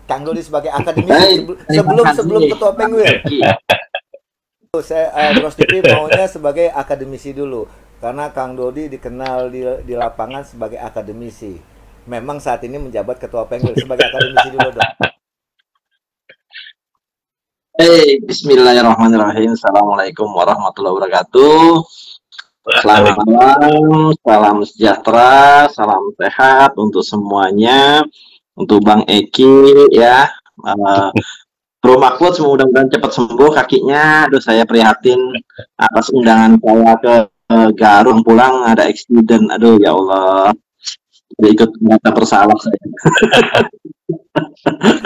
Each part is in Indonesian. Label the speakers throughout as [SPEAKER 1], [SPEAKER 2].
[SPEAKER 1] Kang Dodi sebagai akademisi sebelum ketua Penguin. Saya Bros TV maunya sebagai akademisi dulu karena Kang Dodi dikenal di lapangan sebagai akademisi. Memang saat ini menjabat ketua Penguin sebagai akademisi dulu dong.
[SPEAKER 2] Bismillahirrahmanirrahim. Assalamualaikum warahmatullahi wabarakatuh. Selamat malam, salam sejahtera, salam sehat untuk semuanya, untuk Bang Eki ya, Bro Mahfud mudah-mudahan cepat sembuh kakinya. Aduh, saya prihatin atas undangan saya ke Garut pulang ada eksiden. Aduh ya Allah, ikut merasa bersalah saya.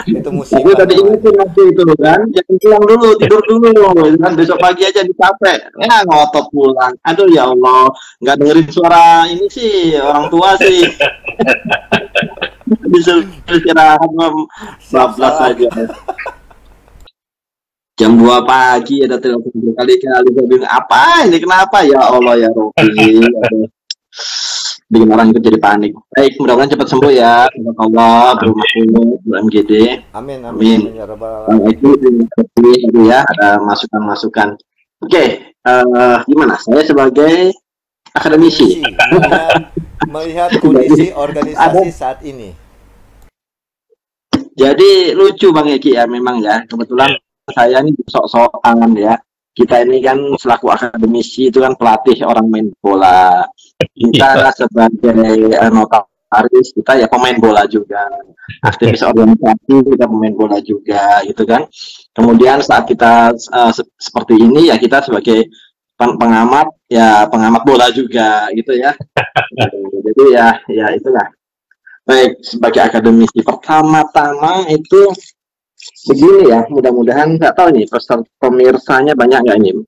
[SPEAKER 1] Itu musibah.
[SPEAKER 2] Aku tadi ingetin waktu itu kan, jangan pulang dulu, tidur dulu, kan besok pagi aja di kafe. Ya ngotot pulang. Aduh ya Allah, nggak dengerin suara ini sih orang tua sih. Bisa istirahat bablas saja. Jam 2 pagi ada telepon berkali-kali, saya bilang apa ini, kenapa ya Allah ya Robi. Bikin orang itu jadi panik. Baik, mudah-mudahan cepat sembuh ya. Allah, Bro MGD.
[SPEAKER 1] Amin, amin.
[SPEAKER 2] Ya Rabbal Alamin. Ya, ada masukan-masukan. Oke, gimana? Saya sebagai akademisi
[SPEAKER 1] melihat kondisi organisasi saat ini.
[SPEAKER 2] Jadi lucu Bang Eki ya, memang ya. Kebetulan saya ini sok-sokan ya. Kita ini kan selaku akademisi itu kan pelatih orang main bola. Kita sebagai notaris, kita ya pemain bola juga. Aktivis organisasi, kita pemain bola juga, gitu kan. Kemudian saat kita seperti ini ya kita sebagai pengamat, ya pengamat bola juga, gitu ya. Jadi ya itulah. Baik, sebagai akademisi pertama-tama itu begini ya, mudah-mudahan nggak tahu nih pemirsanya banyak nggak ini,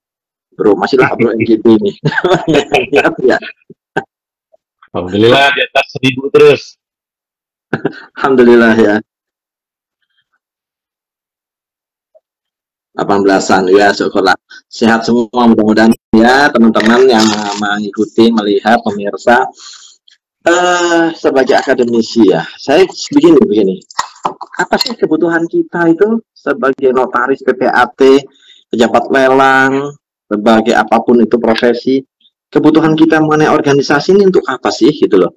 [SPEAKER 2] Bro, masih lah Bro MGP ini. Ya.
[SPEAKER 3] Alhamdulillah di atas 1000 terus.
[SPEAKER 2] Alhamdulillah ya. 18-an ya, syukurlah. Sehat semua mudah-mudahan ya teman-teman yang mengikuti, melihat, pemirsa. Sebagai akademisi ya, saya begini. Apa sih kebutuhan kita itu sebagai notaris, PPAT, pejabat lelang, sebagai apapun itu profesi, kebutuhan kita mengenai organisasi ini untuk apa sih gitu loh.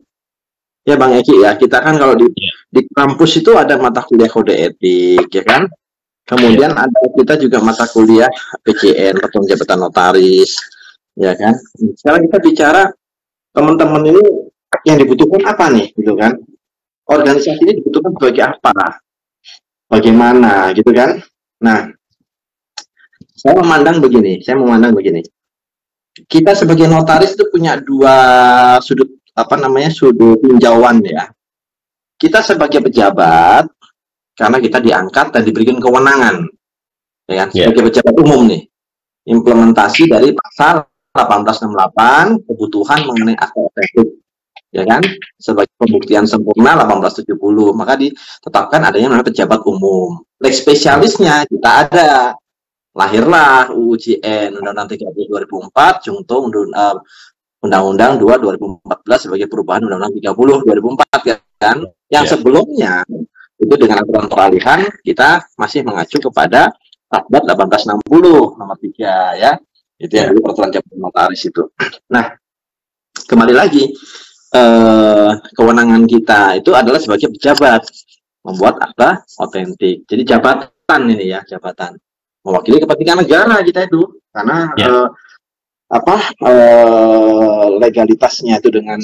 [SPEAKER 2] Ya Bang Eki ya, kita kan kalau di kampus itu ada mata kuliah kode etik ya kan. Kemudian ada kita juga mata kuliah PJN, Peraturan Jabatan Notaris ya kan. Sekarang kita bicara teman-teman ini yang dibutuhkan apa nih gitu kan. Organisasi ini dibutuhkan sebagai apa? Bagaimana gitu kan? Nah, saya memandang begini. Kita sebagai notaris itu punya dua sudut sudut tinjauan ya. Kita sebagai pejabat karena kita diangkat dan diberikan kewenangan ya kan? Sebagai pejabat umum nih. Implementasi dari pasal 1868 kebutuhan mengenai akta otentik ya kan, sebagai pembuktian sempurna 1870, maka ditetapkan adanya namanya pejabat umum. Lex spesialisnya kita ada, lahirlah UU-JN Undang-Undang 30 2004 junto Undang-Undang 2 2014 sebagai perubahan Undang-Undang 30 2004 kan, yang sebelumnya itu dengan aturan peralihan kita masih mengacu kepada Satbat 1860 nomor 3 ya, itu yang dulu peraturan jabatan notaris itu. Nah, kembali lagi, kewenangan kita itu adalah sebagai pejabat membuat akta otentik. Jadi jabatan ini ya, jabatan mewakili kepentingan negara kita itu karena legalitasnya itu dengan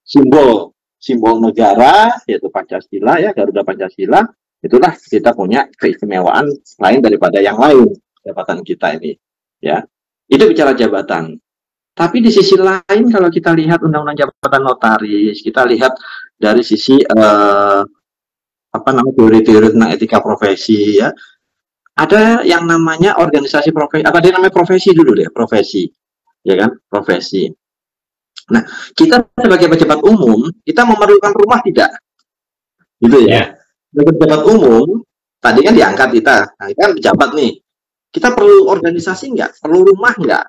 [SPEAKER 2] simbol negara yaitu Pancasila ya, Garuda Pancasila. Itulah kita punya keistimewaan lain daripada yang lain jabatan kita ini ya. Itu bicara jabatan. Tapi di sisi lain kalau kita lihat Undang-Undang Jabatan Notaris, kita lihat dari sisi teori-teori tentang etika profesi ya. Ada yang namanya organisasi profesi, ada yang namanya profesi dulu deh, profesi. Ya kan? Profesi. Nah, kita sebagai pejabat umum, kita memerlukan rumah tidak? Gitu ya. Sebagai pejabat umum, tadi kan diangkat kita. Nah, kita kan pejabat nih. Kita perlu organisasi nggak? Perlu rumah nggak?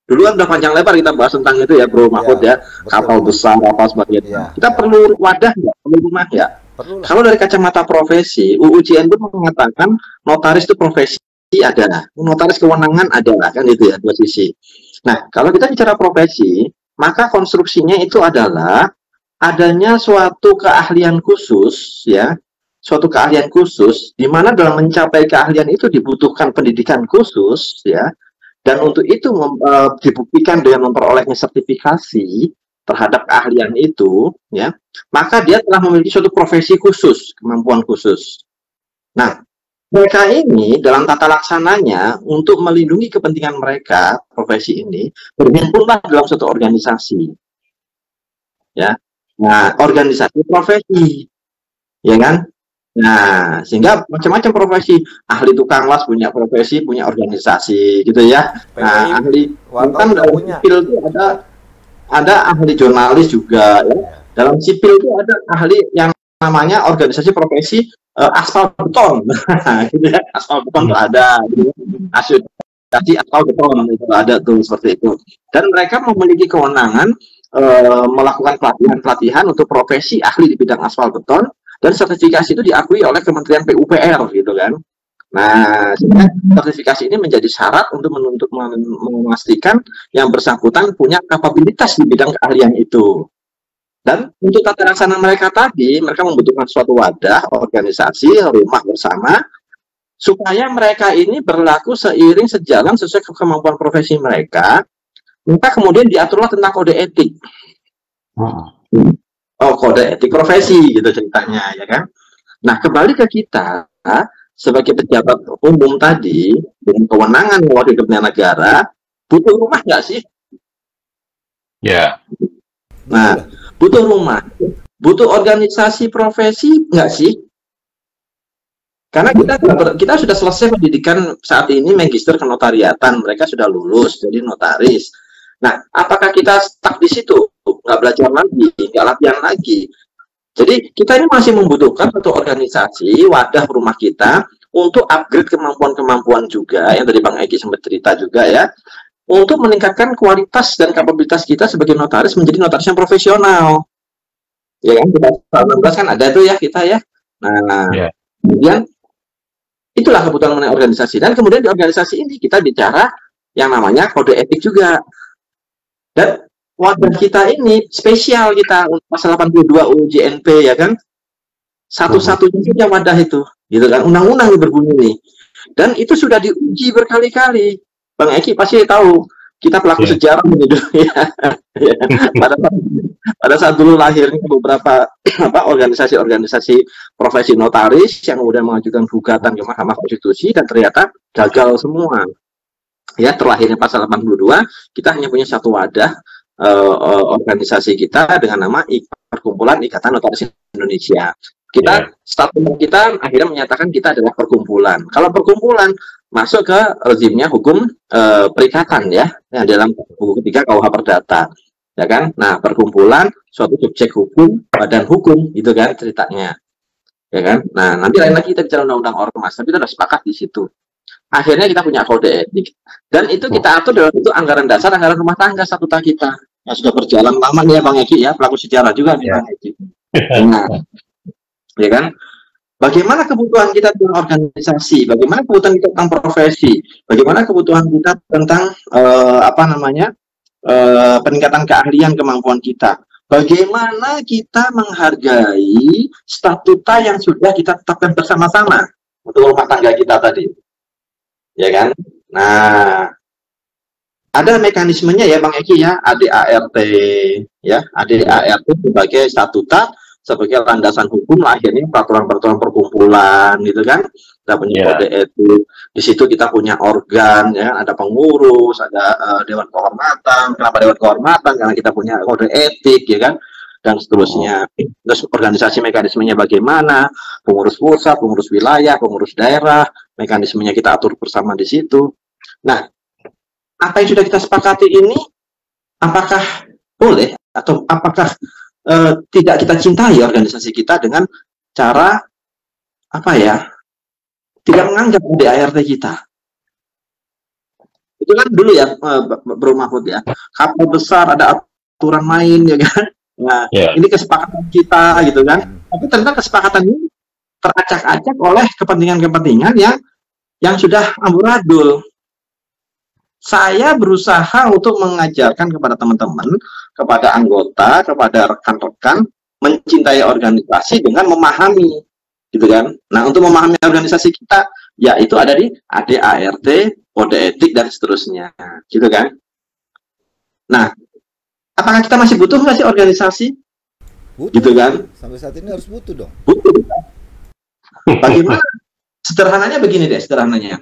[SPEAKER 2] Dulu kan udah panjang lebar kita bahas tentang itu ya Bro Mahfud ya, kapal besar apa sebagainya. Kita perlu wadah nggak, perlu rumah nggak?
[SPEAKER 1] Perlulah.
[SPEAKER 2] Kalau dari kacamata profesi, UU JN pun mengatakan notaris itu profesi ada, notaris kewenangan ada, kan itu ya, dua sisi. Nah, kalau kita bicara profesi, maka konstruksinya itu adalah adanya suatu keahlian khusus, ya, suatu keahlian khusus, di mana dalam mencapai keahlian itu dibutuhkan pendidikan khusus, ya, dan untuk itu dibuktikan dengan memperolehnya sertifikasi terhadap keahlian itu, ya, maka dia telah memiliki suatu profesi khusus, kemampuan khusus. Nah, mereka ini dalam tata laksananya untuk melindungi kepentingan mereka, profesi ini, berhimpunlah dalam suatu organisasi, ya. Nah, organisasi profesi, ya kan? Nah, sehingga macam-macam profesi, ahli tukang las punya profesi, punya organisasi, gitu ya. Nah, ahli kan dalam sipil itu ada ahli jurnalis juga, ya. Dalam sipil itu ada ahli yang namanya organisasi profesi aspal beton, gitu ya. Aspal beton itu ada, gitu. Asosiasi aspal beton itu ada tuh seperti itu. Dan mereka memiliki kewenangan melakukan pelatihan untuk profesi ahli di bidang aspal beton. Dan sertifikasi itu diakui oleh Kementerian PUPR, gitu kan. Nah, sertifikasi ini menjadi syarat untuk memastikan yang bersangkutan punya kapabilitas di bidang keahlian itu. Dan untuk tata laksana mereka tadi, mereka membutuhkan suatu wadah, organisasi, rumah bersama, supaya mereka ini berlaku seiring sejalan sesuai kemampuan profesi mereka. Maka kemudian diaturlah tentang kode etik. Oh, kode etik profesi gitu ceritanya, ya kan. Nah, kembali ke kita sebagai pejabat umum tadi dengan kewenangan mewakili kepentingan negara, butuh rumah nggak sih?
[SPEAKER 3] Ya.
[SPEAKER 2] Nah, butuh rumah, butuh organisasi profesi nggak sih? Karena kita sudah selesai pendidikan saat ini magister kenotariatan, mereka sudah lulus jadi notaris. Nah, apakah kita stuck di situ? Nggak belajar lagi, nggak latihan lagi. Jadi, kita ini masih membutuhkan satu organisasi, wadah rumah kita, untuk upgrade kemampuan-kemampuan juga, yang tadi Bang Eki sempat cerita juga ya, untuk meningkatkan kualitas dan kapabilitas kita sebagai notaris menjadi notaris yang profesional. Ya kan, kita tahun 16 kan ada tuh ya, kita ya. Nah, kemudian, itulah kebutuhan mengenai organisasi. Dan kemudian di organisasi ini, kita bicara yang namanya kode etik juga. Dan wadah kita ini spesial kita untuk pasal 82 UU JNP, ya kan, satu-satunya saja wadah itu, gitu kan, undang-undang berbunyi nih, dan itu sudah diuji berkali-kali. Bang Eki pasti tahu, kita pelaku sejarah gitu ya. pada saat dulu lahirnya beberapa organisasi-organisasi profesi notaris yang kemudian mengajukan gugatan ke Mahkamah Konstitusi dan ternyata gagal semua. Ya, terlahirnya pasal 82, kita hanya punya satu wadah organisasi kita dengan nama Perkumpulan Ikatan Notaris Indonesia. Status kita akhirnya menyatakan kita adalah perkumpulan. Kalau perkumpulan masuk ke rezimnya hukum perikatan ya, dalam buku ketiga KUH Perdata, ya kan. Nah, perkumpulan suatu subjek hukum, badan hukum, gitu kan ceritanya, ya kan. Nah, nanti lain lagi kita bicara undang-undang ormas, tapi kita sudah sepakat di situ. Akhirnya kita punya kode etik, dan itu kita atur dalam itu anggaran dasar, anggaran rumah tangga statuta kita. Yang sudah berjalan lama nih ya Bang Eki ya, pelaku sejarah juga nih Bang Eki. Nah, ya kan, bagaimana kebutuhan kita tentang organisasi, bagaimana kebutuhan kita tentang profesi, bagaimana kebutuhan kita tentang peningkatan keahlian kemampuan kita, bagaimana kita menghargai statuta yang sudah kita tetapkan bersama-sama untuk rumah tangga kita tadi, ya kan. Nah, ada mekanismenya ya Bang Eki ya, ADART ya, ADART sebagai statuta, sebagai landasan hukum lahirnya peraturan-peraturan perkumpulan, gitu kan. Kita punya kode etik, di situ kita punya organ ya, ada pengurus, ada dewan kehormatan. Kenapa dewan kehormatan? Karena kita punya kode etik, ya kan, dan seterusnya. Terus organisasi mekanismenya bagaimana, pengurus pusat, pengurus wilayah, pengurus daerah, mekanismenya kita atur bersama di situ. Nah, apa yang sudah kita sepakati ini, apakah boleh atau apakah tidak kita cintai organisasi kita dengan cara apa ya, tidak menganggap ADART kita? Itu kan dulu ya, Bro Mahfud ya, kapal besar ada aturan main, ya kan. Nah, ini kesepakatan kita gitu kan. Tapi ternyata kesepakatan ini teracak-acak oleh kepentingan-kepentingan yang sudah amburadul. Saya berusaha untuk mengajarkan kepada teman-teman, kepada anggota, kepada rekan-rekan mencintai organisasi dengan memahami, gitu kan. Nah, untuk memahami organisasi kita, ya itu ada di ADART, kode etik dan seterusnya, gitu kan. Nah, apakah kita masih butuh nggak sih organisasi?
[SPEAKER 1] Butuh,
[SPEAKER 2] gitu kan?
[SPEAKER 1] Sampai saat ini harus butuh dong.
[SPEAKER 2] Butuh. Bagaimana? Sederhananya begini deh, sederhananya.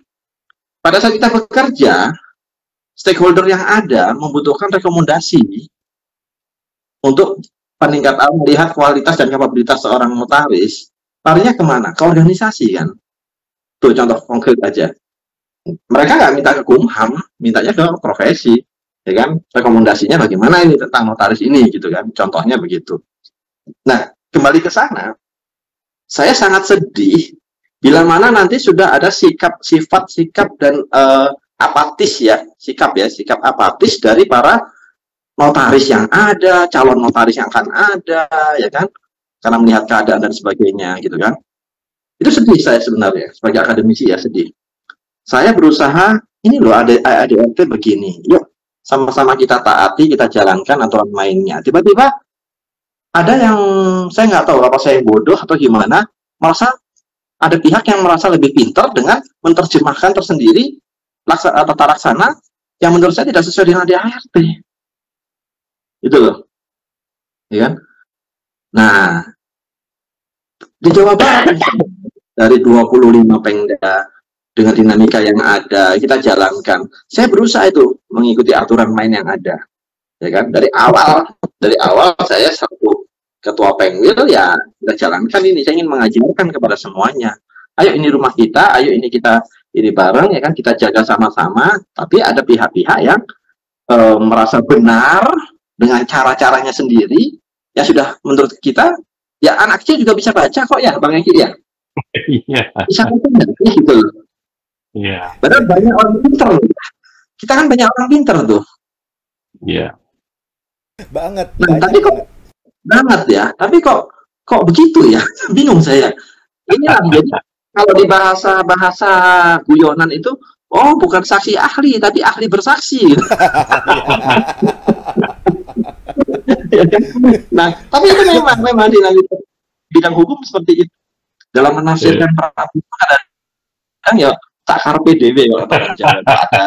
[SPEAKER 2] Pada saat kita bekerja, stakeholder yang ada membutuhkan rekomendasi untuk peningkatan melihat kualitas dan kapabilitas seorang notaris. Larinya kemana? Ke organisasi kan? Tuh contoh konkret aja. Mereka nggak minta ke Kumham, mintanya ke profesi, ya kan? Rekomendasinya bagaimana ini tentang notaris ini, gitu kan? Contohnya begitu. Nah, kembali ke sana, saya sangat sedih bila mana nanti sudah ada sikap dan apatis ya, sikap apatis dari para notaris yang ada, calon notaris yang akan ada, ya kan? Karena melihat keadaan dan sebagainya, gitu kan? Itu sedih saya sebenarnya, sebagai akademisi ya sedih. Saya berusaha, ini loh ADART begini, yuk sama-sama kita taati, kita jalankan aturan mainnya. Tiba-tiba ada yang, saya nggak tahu apa saya bodoh atau gimana, merasa ada pihak yang merasa lebih pintar dengan menerjemahkan tersendiri tata laksana yang menurut saya tidak sesuai dengan ADART. Itu loh, ya kan? Nah, di Jawa Barat dari 25 Pemda dengan dinamika yang ada kita jalankan. Saya berusaha itu mengikuti aturan main yang ada, ya kan? Dari awal saya satu ketua Pengwil ya kita jalankan ini. Saya ingin mengajarkan kepada semuanya. Ayo ini rumah kita, ayo ini kita ini bareng, ya kan? Kita jaga sama-sama. Tapi ada pihak-pihak yang merasa benar dengan cara-caranya sendiri, yang sudah menurut kita, ya anak kecil juga bisa baca kok ya, Bang Eki ya?
[SPEAKER 3] Iya.
[SPEAKER 2] Bisa baca gitu.
[SPEAKER 3] Iya.
[SPEAKER 2] Padahal banyak orang pinter. Kita kan banyak orang pinter tuh.
[SPEAKER 3] Iya.
[SPEAKER 1] Banget.
[SPEAKER 2] Nah, tapi kok banget ya, tapi kok begitu ya? Bingung saya. Inilah jadi kalau di bahasa guyonan itu, oh bukan saksi ahli, tapi ahli bersaksi. Nah, tapi itu memang dinamika bidang hukum seperti itu. Dalam menafsirkan peraturan kadang ya tak karpe dewe kalau orang Jawa ada